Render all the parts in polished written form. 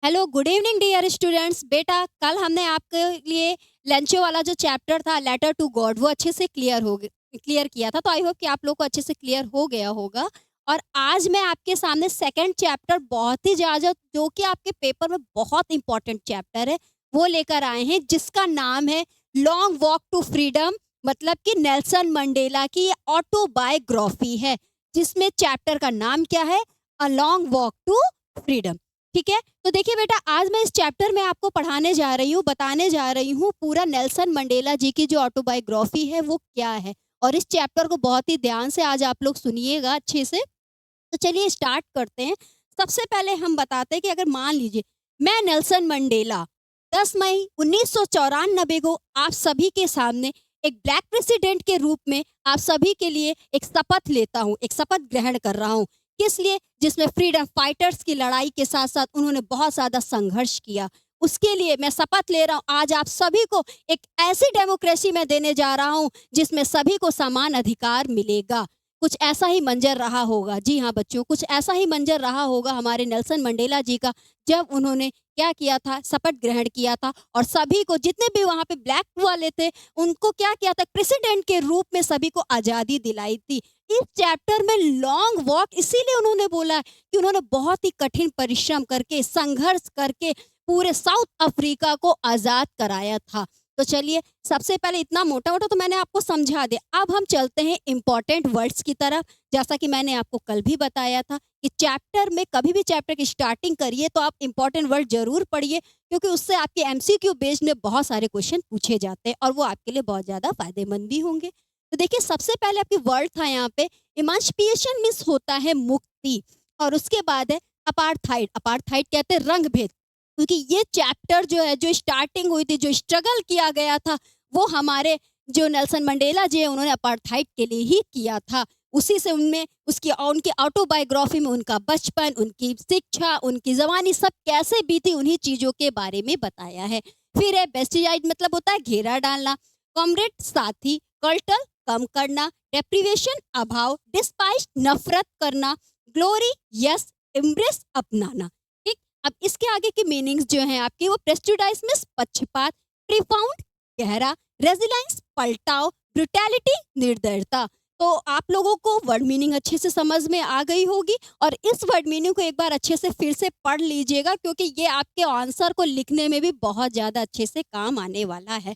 Hello, good evening dear students. बेटा, कल हमने आपके लिए लंचो वाला जो चैप्टर था लेटर टू गॉड वो अच्छे से क्लियर किया था। तो आई होप कि आप लोग को अच्छे से क्लियर हो गया होगा। और आज मैं आपके सामने सेकंड चैप्टर बहुत ही ज़्यादा जो कि आपके पेपर में बहुत इंपॉर्टेंट चैप्टर है वो लेकर आए हैं, जिसका नाम है लॉन्ग वॉक टू फ्रीडम। मतलब कि नेल्सन मंडेला की ऑटोबायोग्राफी है, जिसमें चैप्टर का नाम क्या है? A long walk to freedom. ठीक है, तो देखिए बेटा, आज मैं इस चैप्टर में आपको पढ़ाने जा रही हूँ, बताने जा रही हूँ पूरा नेल्सन मंडेला जी की जो ऑटोबायोग्राफी है वो क्या है। और इस चैप्टर को बहुत ही ध्यान से आज आप लोग सुनिएगा अच्छे से। तो चलिए स्टार्ट करते हैं। सबसे पहले हम बताते हैं कि अगर मान लीजिए मैं नेल्सन मंडेला 10 मई 1994 को आप सभी के सामने एक ब्लैक प्रेसिडेंट के रूप में आप सभी के लिए एक शपथ लेता हूँ, एक शपथ ग्रहण कर रहा हूँ। किस लिए? जिसमें फ्रीडम फाइटर्स की लड़ाई के साथ साथ उन्होंने बहुत ज़्यादा संघर्ष किया। उसके लिए मैं शपथ ले रहा हूँ आज आप सभी को एक ऐसी डेमोक्रेसी में देने जा रहा हूँ जिसमें सभी को समान अधिकार मिलेगा। कुछ ऐसा ही मंजर रहा होगा, जी हाँ बच्चों, कुछ ऐसा ही मंजर रहा होगा हमारे नेल्सन मंडेला जी का, जब उन्होंने क्या किया था, शपथ ग्रहण किया था और सभी को, जितने भी वहाँ पे ब्लैक वाले थे, उनको क्या किया था, प्रेसिडेंट के रूप में सभी को आज़ादी दिलाई थी। इस चैप्टर में लॉन्ग वॉक इसीलिए उन्होंने बोला है कि उन्होंने बहुत ही कठिन परिश्रम करके, संघर्ष करके पूरे साउथ अफ्रीका को आज़ाद कराया था। तो चलिए, सबसे पहले इतना मोटा-मोटा तो मैंने आपको समझा दिया। अब हम चलते हैं इम्पोर्टेंट वर्ड्स की तरफ। जैसा कि मैंने आपको कल भी बताया था कि चैप्टर में कभी भी चैप्टर की स्टार्टिंग करिए तो आप इम्पोर्टेंट वर्ड ज़रूर पढ़िए, क्योंकि उससे आपके एमसीक्यू बेस्ड में बहुत सारे क्वेश्चन पूछे जाते हैं और वो आपके लिए बहुत ज़्यादा फ़ायदेमंद भी होंगे। तो देखिए, सबसे पहले आपकी वर्ड था यहाँ पे इमांसिपेशन मीन्स होता है मुक्ति, और उसके बाद है अपार्थाइड। अपार्थाइड कहते हैं रंग भेद, क्योंकि ये चैप्टर जो है, जो स्टार्टिंग हुई थी, जो स्ट्रगल किया गया था, वो हमारे जो नेल्सन मंडेला जी हैं उन्होंने अपार्थाइड के लिए ही किया था। उसी से उनमें उनकी ऑटोबायोग्राफी में उनका बचपन, उनकी शिक्षा, उनकी जवानी सब कैसे बीती, उन्हीं चीज़ों के बारे में बताया है। फिर है बेस्टिसाइड, मतलब होता है घेरा डालना। कॉमरेड साथी, कल्टल कम करना, डेप्रीवेशन अभाव, डिस्पाइस नफरत करना, ग्लोरी यस, एम्ब्रेस अपनाना। ठीक, अब इसके आगे की मीनिंग्स जो हैं आपकी, वो प्रेस्टिडाइज में पक्षपात, प्रीफाउंड गहरा, रेजिलेंस पलटाव, ब्रुटैलिटी निर्दयता। तो आप लोगों को वर्ड मीनिंग अच्छे से समझ में आ गई होगी, और इस वर्ड मीनिंग को एक बार अच्छे से फिर से पढ़ लीजिएगा, क्योंकि ये आपके आंसर को लिखने में भी बहुत ज़्यादा अच्छे से काम आने वाला है।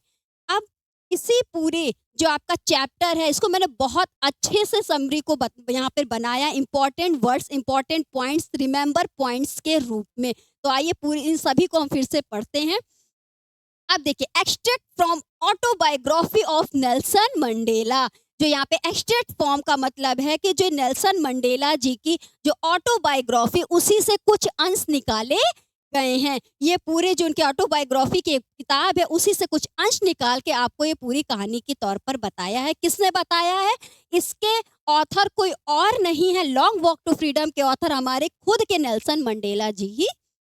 अब इसी पूरे जो आपका चैप्टर है, इसको मैंने बहुत अच्छे से समरी को यहाँ पर बनाया, important words, important points, remember points के रूप में। तो आइए पूरी इन सभी को हम फिर से पढ़ते हैं। अब देखिए, extract from autobiography of Nelson Mandela. जो यहाँ पे एक्सट्रैक्ट फॉर्म का मतलब है कि जो नेल्सन मंडेला जी की जो ऑटोबायोग्राफी, उसी से कुछ अंश निकाले गए हैं। ये पूरे जो उनकी ऑटोबायोग्राफी की किताब है, उसी से कुछ अंश निकाल के आपको ये पूरी कहानी के तौर पर बताया है। किसने बताया है? इसके ऑथर कोई और नहीं है, लॉन्ग वॉक टू फ्रीडम के ऑथर हमारे खुद के नेल्सन मंडेला जी ही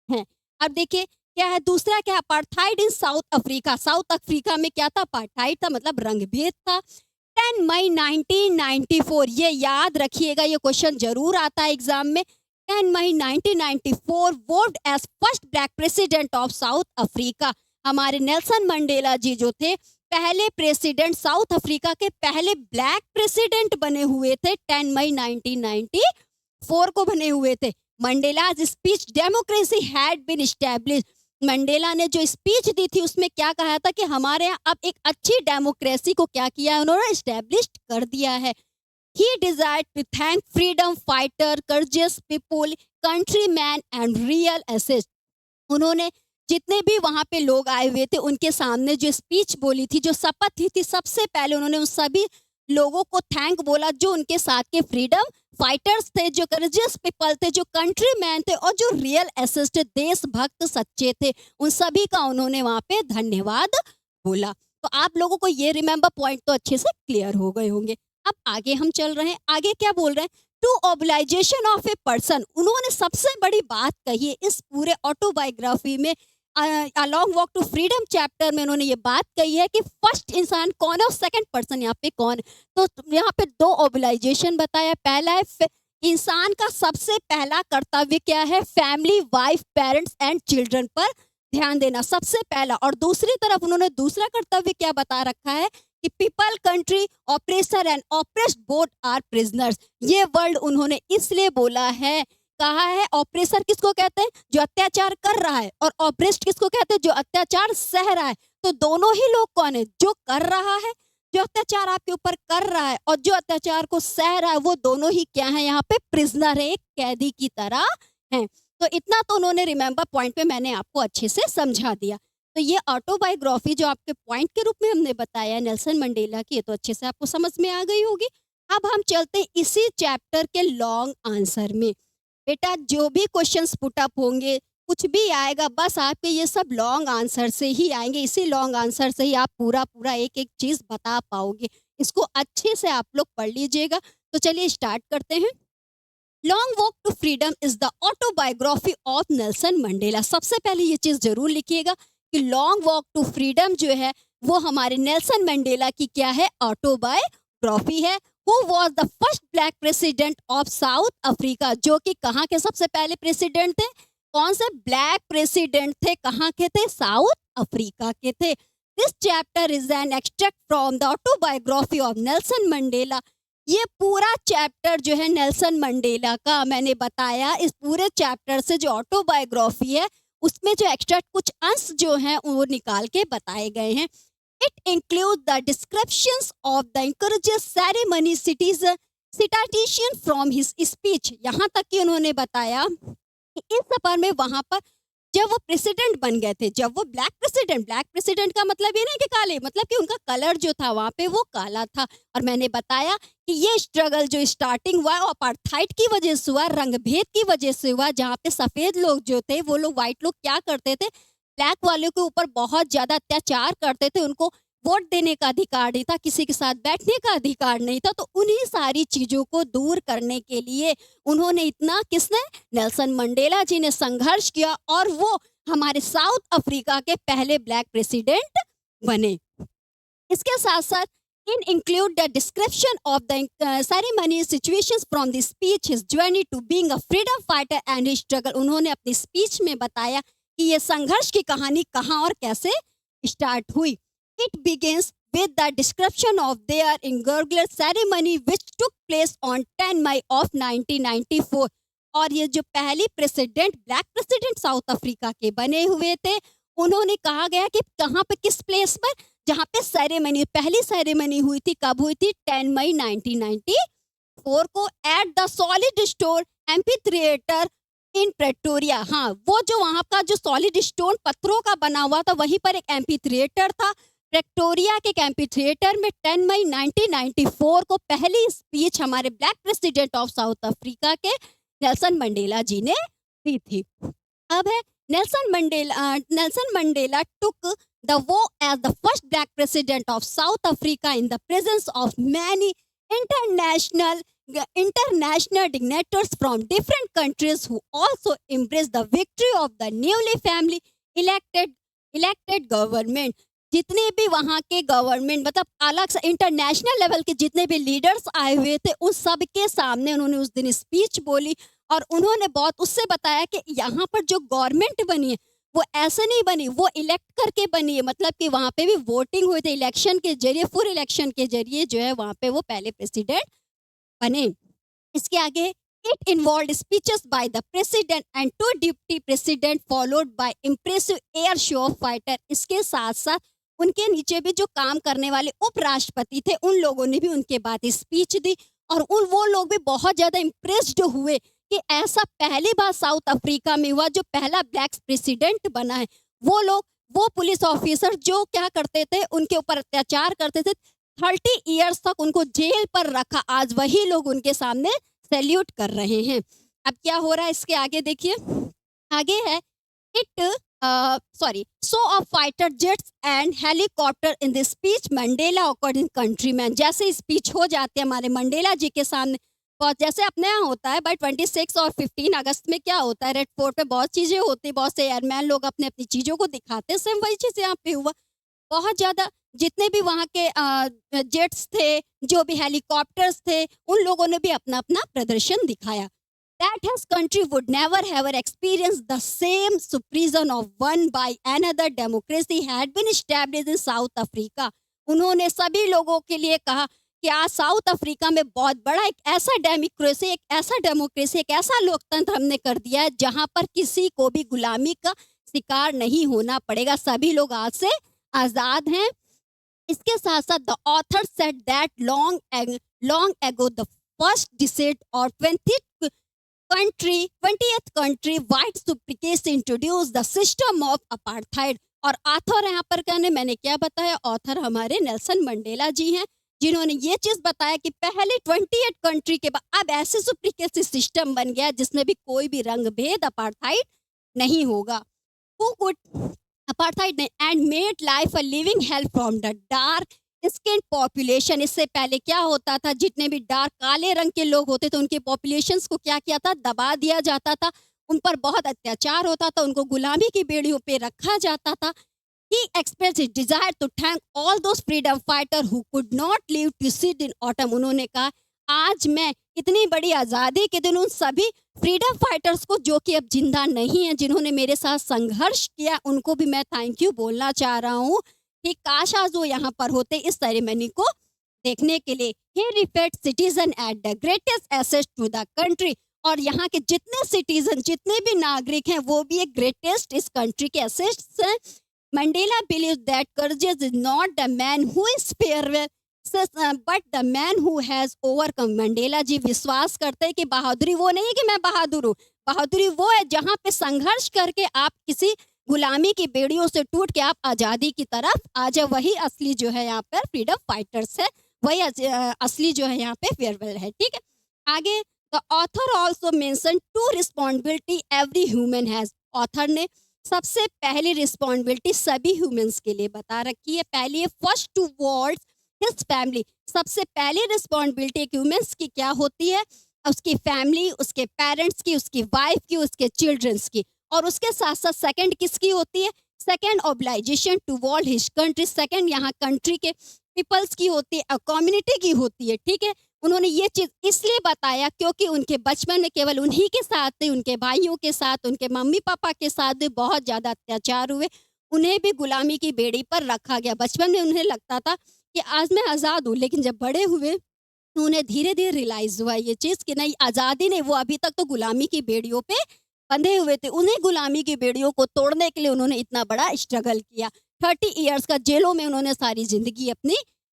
हैं। अब देखिए, क्या है दूसरा, क्या अपार्थाइड इन साउथ अफ्रीका। साउथ अफ्रीका में क्या था? अपार्थाइड था, मतलब रंगभेद था। 10 मई 1994, ये याद रखिएगा, ये क्वेश्चन जरूर आता है एग्जाम में। 10 मई 1994 vote as first black president of South Africa. हमारे नेल्सन मंडेला जी जो थे, पहले प्रेसिडेंट, साउथ अफ्रीका के पहले ब्लैक प्रेसिडेंट बने हुए थे। 10 मई 1994 को बने हुए थे। Mandela's speech democracy had been established. Mandela ने जो स्पीच दी थी उसमें क्या कहा था कि हमारे यहाँ अब एक अच्छी डेमोक्रेसी को क्या किया है, उन्होंने एस्टैब्लिश कर दिया है। He desired to thank freedom fighter, courageous people, countrymen and real assets। उन्होंने जितने भी वहाँ पे लोग आए हुए थे उनके सामने जो स्पीच बोली थी, जो शपथ ली थी, सबसे पहले उन्होंने उन सभी लोगों को थैंक बोला जो उनके साथ के फ्रीडम फाइटर्स थे, जो करेजियस पीपल थे, जो कंट्री मैन थे और जो रियल एसेस्ट देशभक्त सच्चे थे, उन सभी का उन्होंने वहाँ पे धन्यवाद बोला। तो आप लोगों को ये रिमेंबर पॉइंट तो अच्छे से क्लियर हो गए होंगे। अब आगे हम चल रहे हैं, आगे क्या बोल रहे हैं? To obligation of a person. उन्होंने सबसे बड़ी बात कही है इस पूरे ऑटोबायोग्राफी में, long walk to freedom chapter में उन्होंने ये बात कही है कि फर्स्ट इंसान कौन है और सेकंड पर्सन यहाँ पे कौन है। तो यहाँ पे दो ऑब्लाइजेशन बताया। पहला है इंसान का सबसे पहला कर्तव्य क्या है? Family, wife, parents and children पर ध्यान देना सबसे पहला। और दूसरी तरफ उन्होंने दूसरा कर्तव्य क्या बता रखा है कि people, country, oppressor and oppressed both are prisoners. ये वर्ड उन्होंने इसलिए बोला है, कहा है ऑपरेसर किसको कहते हैं? जो अत्याचार कर रहा है, और ऑपरेस्ट किसको कहते हैं? जो अत्याचार सह रहा है। तो दोनों ही लोग कौन है? जो कर रहा है, जो अत्याचार आपके ऊपर कर रहा है, और जो अत्याचार को सह रहा है, वो दोनों ही क्या है? यहाँ पे प्रिजनर है, एक कैदी की तरह है। तो इतना तो उन्होंने रिमेम्बर पॉइंट पे मैंने आपको अच्छे से समझा दिया। तो ये ऑटोबायोग्राफी जो आपके पॉइंट के रूप में हमने बताया नेल्सन मंडेला की, ये तो अच्छे से आपको समझ में आ गई होगी। अब हम चलते हैं इसी चैप्टर के लॉन्ग आंसर में। बेटा जो भी क्वेश्चंस पुट अप होंगे, कुछ भी आएगा, बस आपके ये सब लॉन्ग आंसर से ही आएंगे। इसी लॉन्ग आंसर से ही आप पूरा पूरा एक एक चीज बता पाओगे। इसको अच्छे से आप लोग पढ़ लीजिएगा। तो चलिए स्टार्ट करते हैं। Long walk to freedom is the autobiography of Nelson Mandela. सबसे पहले ये चीज जरूर लिखिएगा कि लॉन्ग वॉक टू फ्रीडम जो है वो हमारे नेल्सन मंडेला की क्या है? ऑटोबायोग्राफी है। Who was the first black president of South Africa? जो कि कहाँ के सबसे पहले प्रेसिडेंट थे? कौन से ब्लैक प्रेसिडेंट थे? कहाँ के थे? साउथ अफ्रीका के थे। This chapter is an extract from the autobiography of Nelson Mandela. ये पूरा चैप्टर जो है नेल्सन मंडेला का, मैंने बताया इस पूरे चैप्टर से जो ऑटोबायोग्राफी है उसमें जो एक्स्ट्रैक्ट कुछ अंश जो हैं वो निकाल के बताए गए हैं। It include the descriptions of the encourages ceremony citation from his speech. यहाँ तक कि उन्होंने बताया कि इस सफर में वहां पर जब वो प्रेसिडेंट बन गए थे, जब वो ब्लैक प्रेसिडेंट का मतलब ये नहीं कि काले, मतलब कि उनका कलर जो था वहां पे वो काला था। और मैंने बताया कि ये स्ट्रगल जो स्टार्टिंग हुआ वो अपार्थाइड की वजह से हुआ, रंगभेद की वजह से हुआ, जहाँ पे सफेद लोग जो थे वो लोग, व्हाइट लोग क्या करते थे? ब्लैक वालों के ऊपर बहुत ज्यादा अत्याचार करते थे। उनको वोट देने का अधिकार नहीं था, किसी के साथ बैठने का अधिकार नहीं था। तो उन्हीं सारी चीजों को दूर करने के लिए उन्होंने इतना, किसने? नेल्सन मंडेला जी ने संघर्ष किया, और वो हमारे साउथ अफ्रीका के पहले ब्लैक प्रेसिडेंट बने। इसके साथ साथ इन include the description of the ceremony situations from the speech, his journey to being a freedom fighter and his struggle. उन्होंने अपनी स्पीच में बताया कि ये संघर्ष की कहानी कहाँ और कैसे स्टार्ट हुई। It begins with the description of their inaugural ceremony which took place on 10 May of 1994। और ये जो पहली president, black president south Africa के बने हुए थे, उन्होंने कहा गया कि कहाँ पे, किस प्लेस पर? जहाँ पे सेरेमनी, पहली सेरेमनी हुई थी, कब हुई थी? 10 मई 1994 को at the solid stone amphitheatre in Pretoria. हाँ, वो जो वहाँ का जो सॉलिड स्टोन पत्थरों का बना हुआ था, वहीं पर एक एम्फीथिएटर था प्रेटोरिया के एम्फीथिएटर में 10 मई 1994 को पहली स्पीच हमारे black president of South Africa के नेल्सन मंडेला जी ने दी थी। अब है Nelson Mandela took the vow as the first black president of South Africa in the presence of many international dignitaries from different countries who also embraced the victory of the newly family elected government। जितने भी वहाँ के government, मतलब अलग से international level के जितने भी लीडर्स आए हुए थे, उन सब के सामने उन्होंने उस दिन स्पीच बोली। और उन्होंने बहुत उससे बताया कि यहाँ पर जो गवर्नमेंट बनी है वो ऐसे नहीं बनी, वो इलेक्ट करके बनी है। मतलब कि वहाँ पे भी वोटिंग हुई थी, इलेक्शन के जरिए, फुल इलेक्शन के जरिए जो है वहाँ पे वो पहले प्रेसिडेंट बने। इसके आगे it involve speeches by the president and two deputy president followed by impressive air show of fighter. इसके साथ साथ उनके नीचे भी जो काम करने वाले उपराष्ट्रपति थे, उन लोगों ने भी उनके बाद स्पीच दी, और वो लोग भी बहुत ज्यादा इम्प्रेस्ड हुए कि ऐसा पहली बार साउथ अफ्रीका में हुआ, जो पहला ब्लैक प्रेसिडेंट बना है। वो लोग, वो पुलिस ऑफिसर जो क्या करते थे, उनके ऊपर अत्याचार करते थे, 30 ईयर्स तक उनको जेल पर रखा, आज वही लोग उनके सामने सैल्यूट कर रहे हैं। अब क्या हो रहा है इसके आगे देखिए, आगे है show of fighter jets and helicopter in the speech Mandela according countryman. जैसे स्पीच हो जाते हैं हमारे मंडेला जी के सामने, बहुत जैसे अपने यहाँ होता है भाई 26 और 15 अगस्त में क्या होता है, रेड फोर्ट पे बहुत चीजें होती है, बहुत से एयरमैन लोग अपने अपनी चीजों को दिखाते हैं, सेम वही चीज यहाँ पे हुआ। बहुत ज्यादा जितने भी वहाँ के जेट्स थे, जो भी हेलीकॉप्टर्स थे, उन लोगों ने भी अपना-अपना प्रदर्शन दिखाया। That his country would never ever experience the same suppression of one by another democracy had been established in South Africa. उन्होंने सभी लोगों के लिए कहा कि आज साउथ अफ्रीका में बहुत बड़ा एक ऐसा लोकतंत्र हमने कर दिया है जहां पर किसी को भी गुलामी का शिकार नहीं होना पड़ेगा। सभी लोग आज से आजाद हैं। इसके साथ साथ the author said that long ago the first decade और 20th country white supremacy introduced the system of apartheid। और ऑथर यहाँ पर कहने मैंने क्या बताया, ऑथर हमारे नेल्सन मंडेला जी हैं, जिन्होंने ये चीज बताया कि पहले 28 कंट्री के बाद अब ऐसे सुप्रीकेसी सिस्टम बन गया जिसमें भी कोई भी रंग भेद अपार्थाइड नहीं होगा। Who could apartheid and made life a living hell from the dark skinned population। इससे पहले क्या होता था, जितने भी डार्क काले रंग के लोग होते थे उनके पॉपुलेशंस को क्या किया था, दबा दिया जाता था, उन पर बहुत अत्याचार होता था, उनको गुलामी की बेड़ियों पे रखा जाता था। He expressed his desire to thank all those freedom fighters who could not live to see in autumn। उन्होंने कहा आज मैं इतनी बड़ी आज़ादी के दिन उन सभी फ्रीडम फाइटर्स को जो कि अब जिंदा नहीं है, जिन्होंने मेरे साथ संघर्ष किया, उनको भी मैं थैंक यू बोलना चाह रहा हूँ कि काश आज वो यहाँ पर होते इस सेरेमनी को देखने के लिए। He referred citizen as the greatest asset to the country। और यहाँ के जितने सिटीजन, जितने भी नागरिक हैं, वो भी एक ग्रेटेस्ट इस कंट्री के एसेट्स हैं। Mandela believes that courage is not the man who is fearless, but the man who has overcome। Mandela ji विश्वास करते हैं कि बहादुरी वो नहीं है कि मैं बहादुर हूँ, बहादुरी वो है जहाँ पे संघर्ष करके आप किसी गुलामी की बेड़ियों से टूट के आप आज़ादी की तरफ आ जाए। वही असली जो है यहाँ पर फ्रीडम फाइटर्स है, वही असली जो है यहाँ पे फेयरवेल है। ठीक है, आगे the author also mention to responsibility every human has. Author ने सबसे पहली रिस्पॉन्सिबिलिटी सभी ह्यूमंस के लिए बता रखी है। पहली है फर्स्ट टुवर्ड्स हिज फैमिली। सबसे पहली रिस्पॉन्सिबिलिटी एक ह्यूमंस की क्या होती है, उसकी फैमिली, उसके पेरेंट्स की, उसकी वाइफ की, उसके चिल्ड्रंस की। और उसके साथ साथ सेकंड किसकी होती है, second obligation toward his country. Second यहाँ कंट्री के पीपल्स की होती है, कम्युनिटी की होती है। ठीक है, उन्होंने ये चीज़ इसलिए बताया क्योंकि उनके बचपन में केवल उन्हीं के साथ नहीं, उनके भाइयों के साथ, उनके मम्मी पापा के साथ भी बहुत ज़्यादा अत्याचार हुए, उन्हें भी गुलामी की बेड़ी पर रखा गया। बचपन में उन्हें लगता था कि आज मैं आज़ाद हूँ, लेकिन जब बड़े हुए तो उन्हें धीरे धीरे रियलाइज़ हुआ ये चीज़ कि नहीं, आज़ादी नहीं, वो अभी तक तो गुलामी की बेड़ियों पे बंधे हुए थे। उन्हें गुलामी की बेड़ियों को तोड़ने के लिए उन्होंने इतना बड़ा स्ट्रगल किया। 30 ईयर्स का जेलों में उन्होंने सारी ज़िंदगी अपनी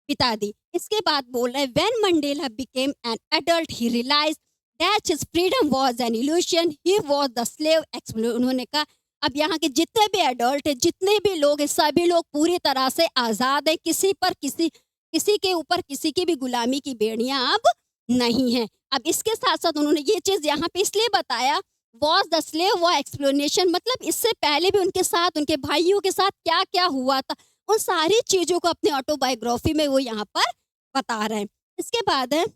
बिता दी। इसके बाद बोल रहे हैं when Mandela became an adult he realized that his freedom was an illusion, he was the slave explore. उन्होंने कहा अब यहाँ के जितने भी एडल्ट हैं, जितने भी लोग हैं, सभी लोग पूरी तरह से आज़ाद हैं। किसी के ऊपर किसी की भी गुलामी की बेड़ियां अब नहीं है। अब इसके साथ साथ उन्होंने ये चीज़ यहाँ पे इसलिए बताया वॉज द स्लेव व एक्सप्लेनेशन, मतलब इससे पहले भी उनके साथ, उनके भाइयों के साथ क्या क्या हुआ था, उन सारी चीज़ों को अपने ऑटोबायोग्राफी में वो यहाँ पर बता रहे हैं। इसके बाद है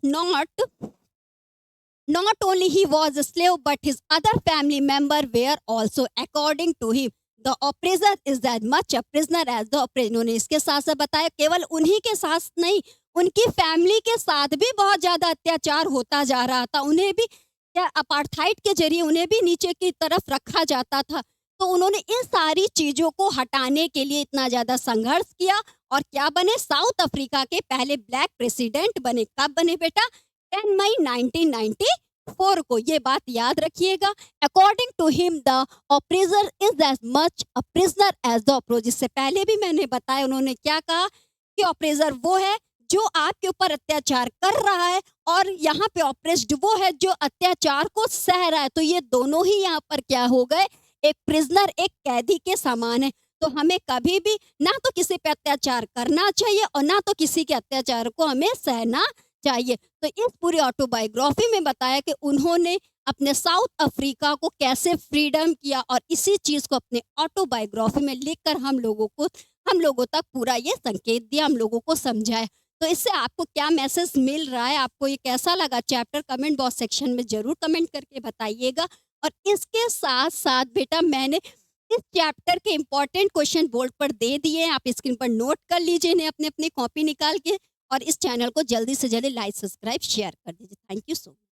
not only he was a slave but his other family member were also according to him the oppressor is as much a prisoner as the oppressor. उन्होंने इसके साथ साथ बताया केवल उन्हीं के साथ नहीं, उनकी फैमिली के साथ भी बहुत ज़्यादा अत्याचार होता जा रहा था। उन्हें भी क्या अपार्थाइड के जरिए उन्हें भी नीचे की तरफ रखा जाता था। तो उन्होंने इन सारी चीज़ों को हटाने के लिए इतना ज़्यादा संघर्ष किया और क्या बने, साउथ अफ्रीका के पहले ब्लैक प्रेसिडेंट बने। कब बने बेटा, 10 मई 1994 को। ये बात याद रखिएगा। According to him the oppressor is as much a prisoner as the oppressor. जिससे पहले भी मैंने बताया, उन्होंने क्या कहा कि ऑपरेसर वो है जो आपके ऊपर अत्याचार कर रहा है और यहाँ पे ऑपरेस्ड वो है जो अत्याचार को सह रहा है। तो ये दोनों ही यहाँ पर क्या हो गए, एक प्रिजनर, एक कैदी के समान है। तो हमें कभी भी ना तो किसी पे अत्याचार करना चाहिए और ना तो किसी के अत्याचार को हमें सहना चाहिए। तो इस पूरी ऑटोबायोग्राफी में बताया कि उन्होंने अपने साउथ अफ्रीका को कैसे फ्रीडम किया और इसी चीज़ को अपने ऑटोबायोग्राफी में लिखकर हम लोगों तक पूरा ये संकेत दिया, हम लोगों को समझाया। तो इससे आपको क्या मैसेज मिल रहा है, आपको ये कैसा लगा चैप्टर, कमेंट बॉक्स सेक्शन में ज़रूर कमेंट करके बताइएगा। और इसके साथ साथ बेटा मैंने इस चैप्टर के इम्पोर्टेंट क्वेश्चन बोर्ड पर दे दिए हैं, आप स्क्रीन पर नोट कर लीजिए इन्हें अपनी-अपनी कॉपी निकाल के और इस चैनल को जल्दी से जल्दी लाइक, सब्सक्राइब, शेयर कर दीजिए। Thank you so much.